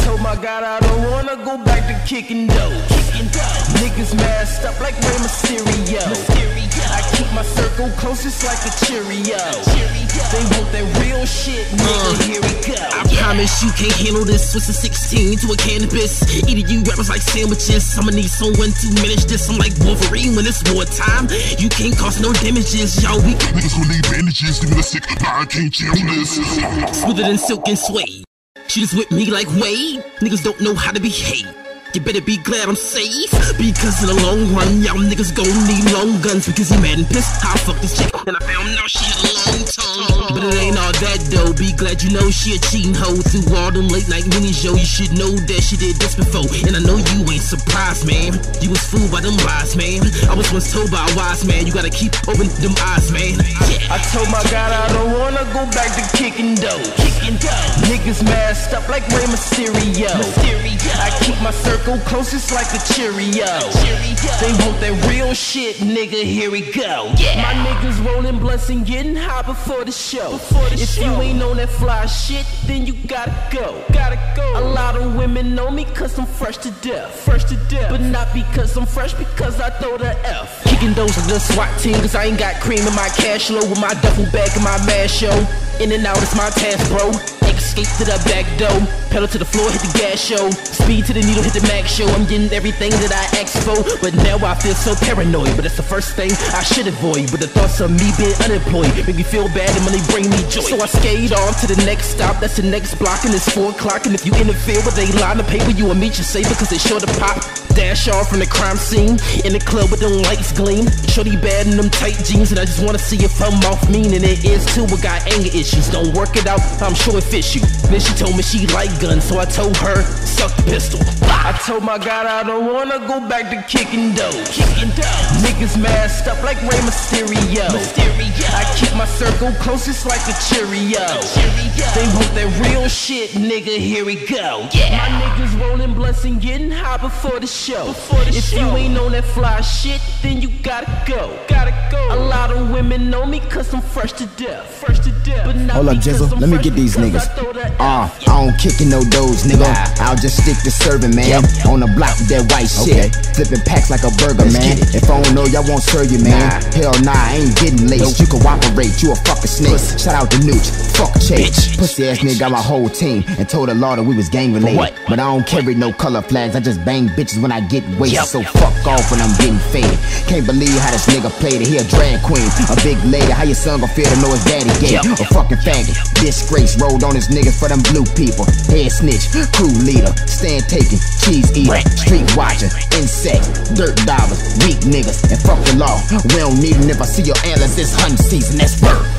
told my God I don't wanna go back to kicking dough. Niggas masked up like Rey Mysterio. I keep my circle close just like a Cheerio. They want that real shit, nigga, here we go. I promise you can't handle this. Switch a 16 to a cannabis. Eating you rappers like sandwiches. I'ma need someone to manage this. I'm like Wolverine when it's wartime. You can't cause no damages, y'all weak. Niggas gon' need bandages, give me the sick, I can't chill this. Smoother than silk and suede. She just with me like Wade. Niggas don't know how to behave. You better be glad I'm safe, because in the long run, y'all niggas gon' need long guns. Because he mad and pissed, I fucked this chick, and I found out she had a long tongue. But it ain't all that though, be glad you know she a cheating hoe. Through all them late night minis, yo, you should know that she did this before. And I know you ain't surprised, man. You was fooled by them lies, man. I was once told by a wise man, you gotta keep open them eyes, man. I told my God I don't wanna go back to kicking dough. Niggas masked up like Rey Mysterio. I keep my circle close just like a Cheerio. They want that real shit, nigga, here we go. My niggas rolling blunts and getting high before the show. If you ain't on that fly shit, then you gotta go. A lot of women know me cause I'm fresh to death. But not because I'm fresh, because I throw the F. Kicking those with the SWAT team, cause I ain't got cream in my cash low. With my duffel bag and my mash show. In and out, it's my task, bro. Escape to the back door. Pedal to the floor, hit the gas show. Speed to the needle, hit the max show. I'm getting everything that I asked for. But now I feel so paranoid. But it's the first thing I should avoid. But the thoughts of me being unemployed make me feel bad and money bring me joy. So I skate on to the next stop. That's the next block and it's 4 o'clock. And if you interfere with a line of paper, you will meet your safe because they sure to pop. Dash off from the crime scene. In the club with them lights gleam. Shorty bad in them tight jeans. And I just wanna see if I'm off mean. And it is too, but got anger issues. Don't work it out, I'm sure it fits you. Then she told me she like guns, so I told her, suck the pistol. I told my God I don't wanna go back to kicking dough. Niggas masked up like Rey Mysterio. I keep my circle close just like a Cheerio. They want that real shit, nigga, here we go. My niggas rolling blunts and getting high before the show. If you ain't on that fly shit, then you gotta go. A lot of women know me cause I'm fresh to death. But not hold up, Jizzle, let me get these niggas. I don't kickin' no doors, nigga. I'll just stick to serving, man. On the block with that white shit. Flipping packs like a burger, man. If I don't know, y'all won't serve you, man. Hell nah, I ain't getting laced. You can cooperate, you a fucking snake. Shout out to Nooch, fuck Chase. Pussy ass nigga got my whole team and told the law that we was gang related. But I don't carry no color flags, I just bang bitches when I get wasted. So fuck off when I'm getting faded. Can't believe how this nigga played it. He a drag queen, a big lady. How your son gon' feel to know his daddy gay? A fucking faggot. Disgrace, rolled on his niggas for them blue people. Head snitch, crew leader, stand taking, cheese eater, street watcher, insect, dirt dollars, weak niggas, and fuck the law. We don't need them. If I see your antlers, it's hunting season, that's bird.